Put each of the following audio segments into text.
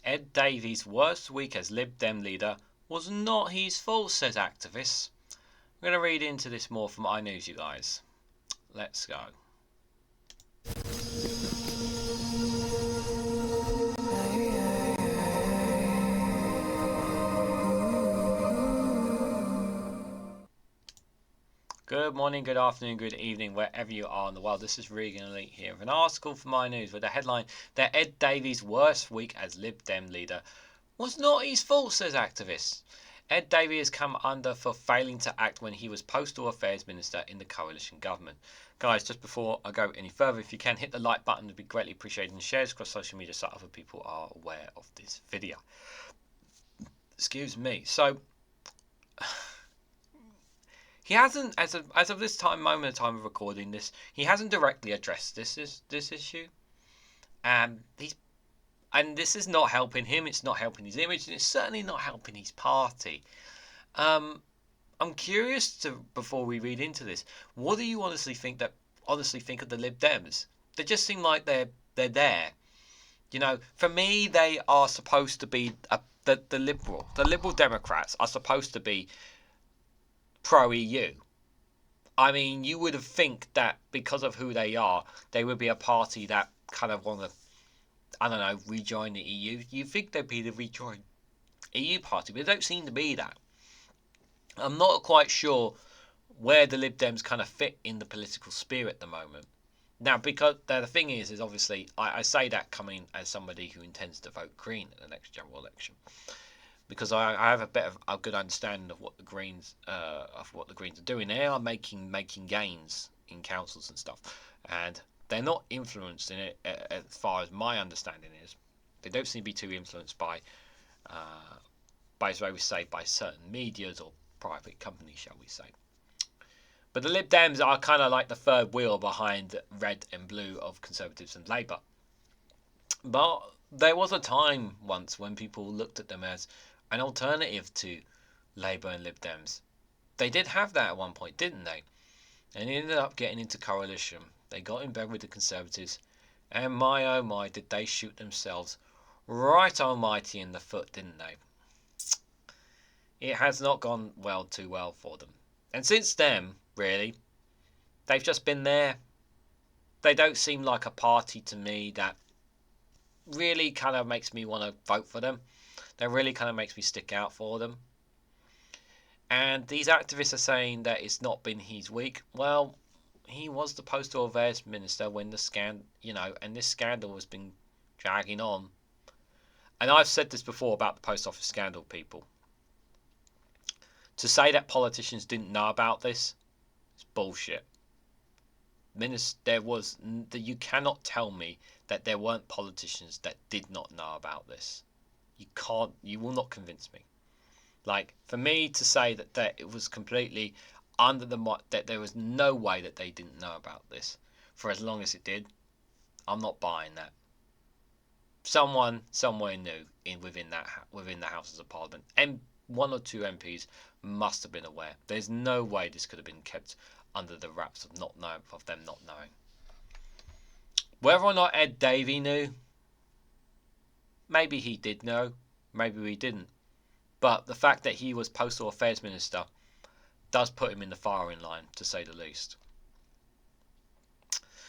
Ed Davey's worst week as Lib Dem leader was not his fault, says activists. We're going to read into this more from iNews, you guys. Let's go. Good morning, good afternoon, good evening, wherever you are in the world. This is REGANELITE here with an article from iNews with the headline that Ed Davey's worst week as Lib Dem leader was not his fault, says activists. Ed Davey has come under for failing to act when he was Postal Affairs Minister in the coalition government. Guys, just before I go any further, if you can hit the like button, it would be greatly appreciated, and share this across social media so other people are aware of this video. Excuse me. So he hasn't, as of this moment of time of recording this, he hasn't directly addressed this issue. And this is not helping him. It's not helping his image, and it's certainly not helping his party. I'm curious to, before we read into this, what do you honestly think of the Lib Dems? They just seem like they're there. You know, for me, they are supposed to be the liberal Democrats are supposed to be pro-EU. I mean, you would have think that because of who they are, they would be a party that kind of want to, I don't know, rejoin the EU. You think they'd be the rejoin EU party, but they don't seem to be that. I'm not quite sure where the Lib Dems kind of fit in the political sphere at the moment. Now, because the thing is obviously, I say that coming as somebody who intends to vote Green at the next general election, because I have a good understanding of what the Greens are doing. They are making gains in councils and stuff, and they're not influenced in it as far as my understanding is. They don't seem to be too influenced by as I would say, by certain medias or private companies, shall we say. But the Lib Dems are kind of like the third wheel behind red and blue of Conservatives and Labour. But there was a time once when people looked at them as an alternative to Labour and Lib Dems. They did have that at one point, didn't they? And they ended up getting into coalition. They got in bed with the Conservatives, and my oh my, did they shoot themselves right almighty in the foot, didn't they? It has not gone too well for them. And since then, really, they've just been there. They don't seem like a party to me that really kind of makes me want to vote for them. That really kind of makes me stick out for them. And these activists are saying that it's not been his week. Well, he was the Postal Affairs Minister when and this scandal has been dragging on. And I've said this before about the Post Office scandal, people. To say that politicians didn't know about this is bullshit. You cannot tell me that there weren't politicians that did not know about this. You will not convince me. Like, for me to say that it was completely that there was no way that they didn't know about this for as long as it did, I'm not buying that. Someone somewhere knew within the Houses of Parliament, and one or two MPs must have been aware. There's no way this could have been kept under the wraps of them not knowing. Whether or not Ed Davey knew, maybe he did know, maybe he didn't. But the fact that he was Postal Affairs Minister does put him in the firing line, to say the least.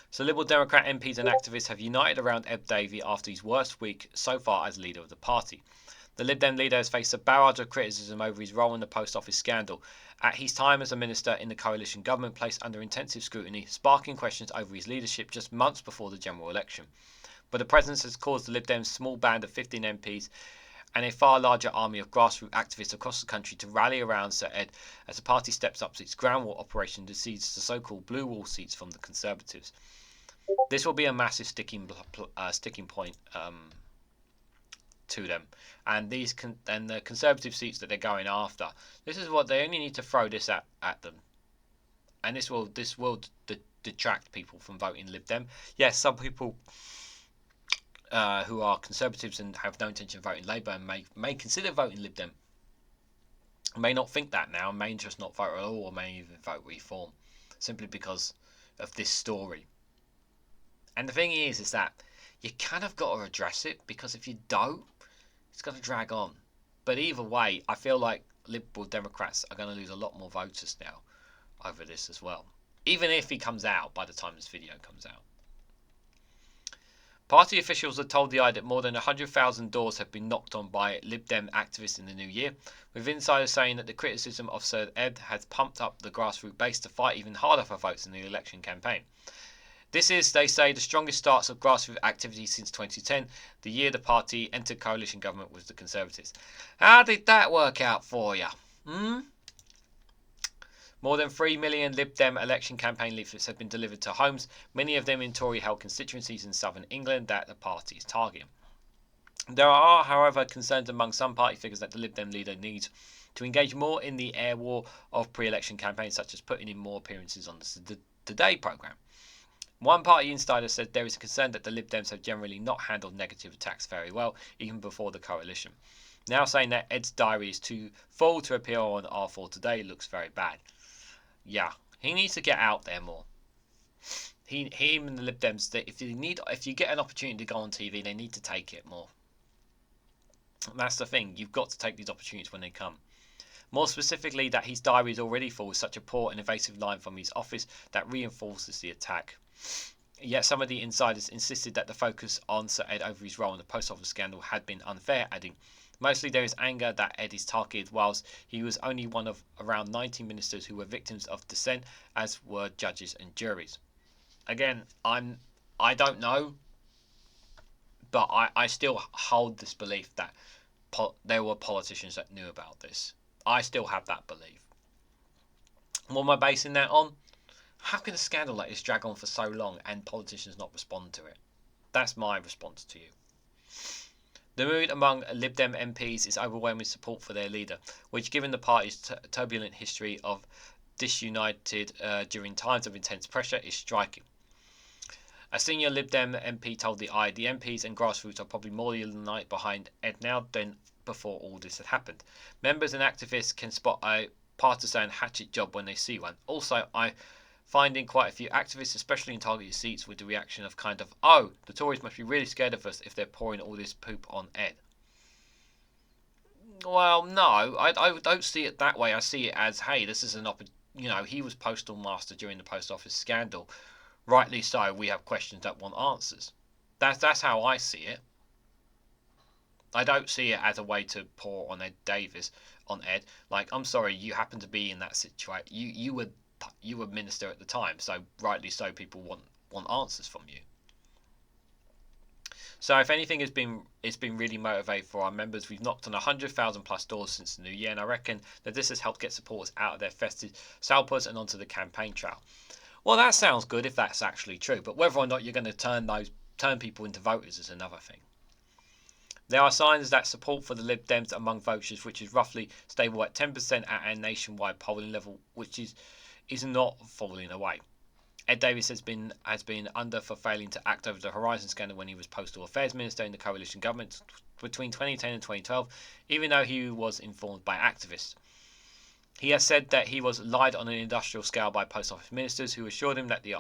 So Liberal Democrat MPs and activists have united around Ed Davey after his worst week so far as leader of the party. The Lib Dem leader has faced a barrage of criticism over his role in the post office scandal, at his time as a minister in the coalition government placed under intensive scrutiny, sparking questions over his leadership just months before the general election. But the presence has caused the Lib Dem's small band of 15 MPs and a far larger army of grassroots activists across the country to rally around Sir Ed as the party steps up its ground war operation to seize the so-called blue wall seats from the Conservatives. This will be a massive sticking point to them, and the Conservative seats that they're going after. This is what they only need to throw this at them, and this will detract people from voting Lib Dem. Yes, some people who are Conservatives and have no intention of voting Labour and may consider voting Lib Dem may not think that now, may just not vote at all, or may even vote Reform, simply because of this story. And the thing is that you kind of got to address it, because if you don't, It's going to drag on. But either way, I feel like Liberal Democrats are going to lose a lot more voters now over this as well. Even if he comes out by the time this video comes out. Party officials are told the idea that more than 100,000 doors have been knocked on by Lib Dem activists in the new year, with insiders saying that the criticism of Sir Ed has pumped up the grassroots base to fight even harder for votes in the election campaign. This is, they say, the strongest starts of grassroots activity since 2010, the year the party entered coalition government with the Conservatives. How did that work out for you? More than 3 million Lib Dem election campaign leaflets have been delivered to homes, many of them in Tory-held constituencies in southern England that the party is targeting. There are, however, concerns among some party figures that the Lib Dem leader needs to engage more in the air war of pre-election campaigns, such as putting in more appearances on the Today programme. One party insider said there is a concern that the Lib Dems have generally not handled negative attacks very well, even before the coalition. Now saying that Ed's diary is too full to appear on R4 Today looks very bad. Yeah, he needs to get out there more. Him and the Lib Dems, if you get an opportunity to go on TV, they need to take it more. And that's the thing, you've got to take these opportunities when they come. More specifically, that his diary is already full with such a poor and evasive line from his office that reinforces the attack. Yet some of the insiders insisted that the focus on Sir Ed over his role in the post office scandal had been unfair, adding, "Mostly there is anger that Ed is targeted, whilst he was only one of around 90 ministers who were victims of dissent, as were judges and juries." Again, I don't know, but I still hold this belief that there were politicians that knew about this. I still have that belief. What am I basing that on? How can a scandal like this drag on for so long and politicians not respond to it? That's my response to you. The mood among Lib Dem MPs is overwhelming support for their leader, which, given the party's turbulent history of disunited during times of intense pressure, is striking. A senior Lib Dem MP told the MPs and grassroots are probably more united behind Ed now than before all this had happened. Members and activists can spot a partisan hatchet job when they see one. Also, I finding quite a few activists, especially in targeted seats, with the reaction of kind of, "Oh, the Tories must be really scared of us if they're pouring all this poop on Ed." Well, no, I don't see it that way. I see it as, hey, this is an he was postal master during the post office scandal. Rightly so, we have questions that want answers. That's how I see it. I don't see it as a way to pour on Ed. Like, I'm sorry, you happen to be in that situation. You were minister at the time, so rightly so, people want answers from you. So if anything, it's been really motivating for our members. We've knocked on 100,000 plus doors since the new year, and I reckon that this has helped get supporters out of their festive salpers and onto the campaign trail. Well, that sounds good if that's actually true, but whether or not you're going to turn people into voters is another thing. There are signs that support for the Lib Dems among voters, which is roughly stable at 10% at a nationwide polling level, which is not falling away. Ed Davey has been under for failing to act over the Horizon scandal when he was Postal Affairs Minister in the coalition government between 2010 and 2012, even though he was informed by activists. He has said that he was lied on an industrial scale by Post Office ministers who assured him that the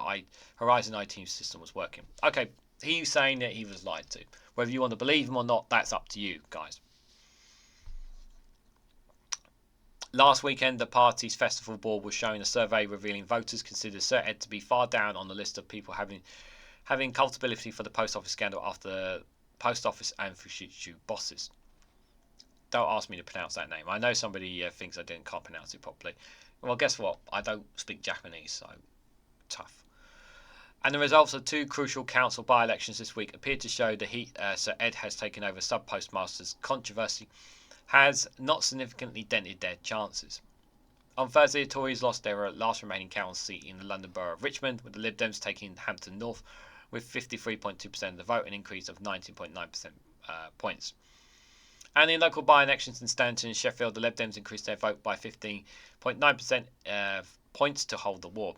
Horizon IT system was working. Okay, he's saying that he was lied to. Whether you want to believe him or not, that's up to you, guys. Last weekend, the party's festival board was showing a survey revealing voters consider Sir Ed to be far down on the list of people having culpability for the post office scandal after the post office and Fujitsu bosses. Don't ask me to pronounce that name. I know somebody thinks I can't pronounce it properly. Well, guess what? I don't speak Japanese, so tough. And the results of two crucial council by-elections this week appeared to show that Sir Ed has taken over sub-postmasters controversy has not significantly dented their chances. On Thursday, the Tories lost their last remaining council seat in the London Borough of Richmond, with the Lib Dems taking Hampton North with 53.2% of the vote, an increase of 19.9% points. And in local by-elections in Stanton and Sheffield, the Lib Dems increased their vote by 15.9% points to hold the war.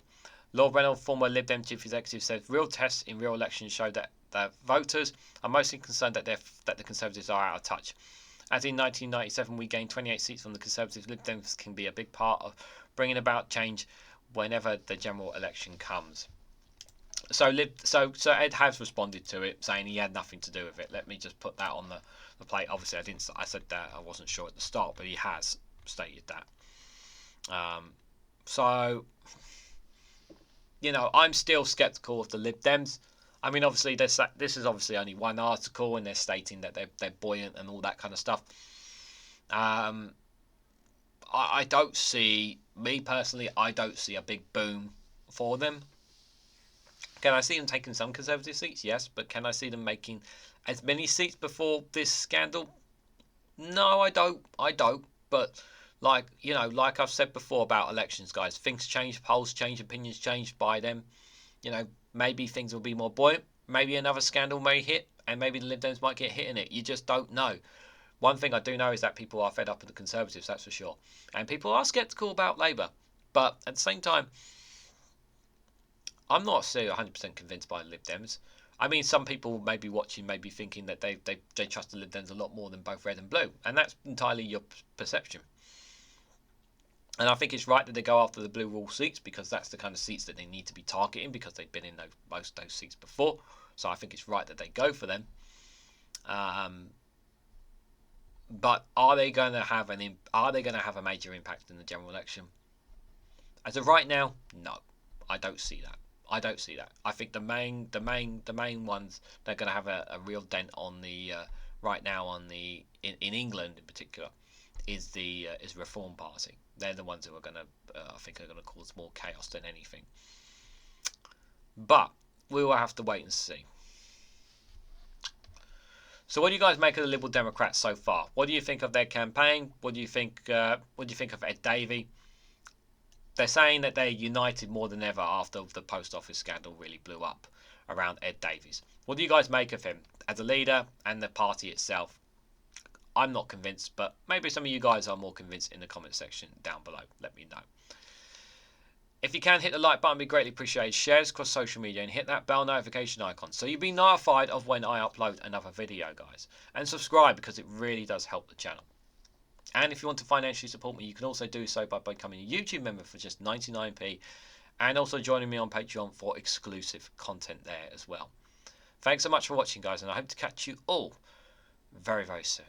Lord Reynolds, former Lib Dem chief executive, said real tests in real elections show that the voters are mostly concerned that the Conservatives are out of touch. As in 1997, we gained 28 seats from the Conservatives. Lib Dems can be a big part of bringing about change whenever the general election comes. So Ed has responded to it, saying he had nothing to do with it. Let me just put that on the plate. Obviously, I said that I wasn't sure at the start, but he has stated that. So I'm still skeptical of the Lib Dems. I mean, obviously, this is obviously only one article, and they're stating that they're buoyant and all that kind of stuff. I don't see, me personally, I don't see a big boom for them. Can I see them taking some Conservative seats? Yes, but can I see them making as many seats before this scandal? No, I don't. But like I've said before about elections, guys, things change, polls change, opinions change by them. Maybe things will be more buoyant. Maybe another scandal may hit, and maybe the Lib Dems might get hit in it. You just don't know. One thing I do know is that people are fed up with the Conservatives, that's for sure. And people are sceptical about Labour. But at the same time, I'm not still 100% convinced by the Lib Dems. I mean, some people may be watching, may be thinking that they trust the Lib Dems a lot more than both red and blue. And that's entirely your perception. And I think it's right that they go after the blue rule seats, because that's the kind of seats that they need to be targeting, because they've been in most of those seats before. So I think it's right that they go for them. But are they going to have a major impact in the general election? As of right now, no, I don't see that. I think the main ones that are going to have a real dent on the right now on the in England in particular is Reform Party. They're the ones who are going to I think are going to cause more chaos than anything. But we will have to wait and see. So what do you guys make of the Liberal Democrats so far? What do you think of their campaign? What do you think of Ed Davey? They're saying that they're united more than ever after the post office scandal really blew up around Ed Davey. What do you guys make of him as a leader and the party itself? I'm not convinced, but maybe some of you guys are more convinced in the comment section down below. Let me know. If you can, hit the like button, be greatly appreciated. Share this across social media and hit that bell notification icon so you'll be notified of when I upload another video, guys. And subscribe, because it really does help the channel. And if you want to financially support me, you can also do so by becoming a YouTube member for just 99p, and also joining me on Patreon for exclusive content there as well. Thanks so much for watching, guys, and I hope to catch you all very, very soon.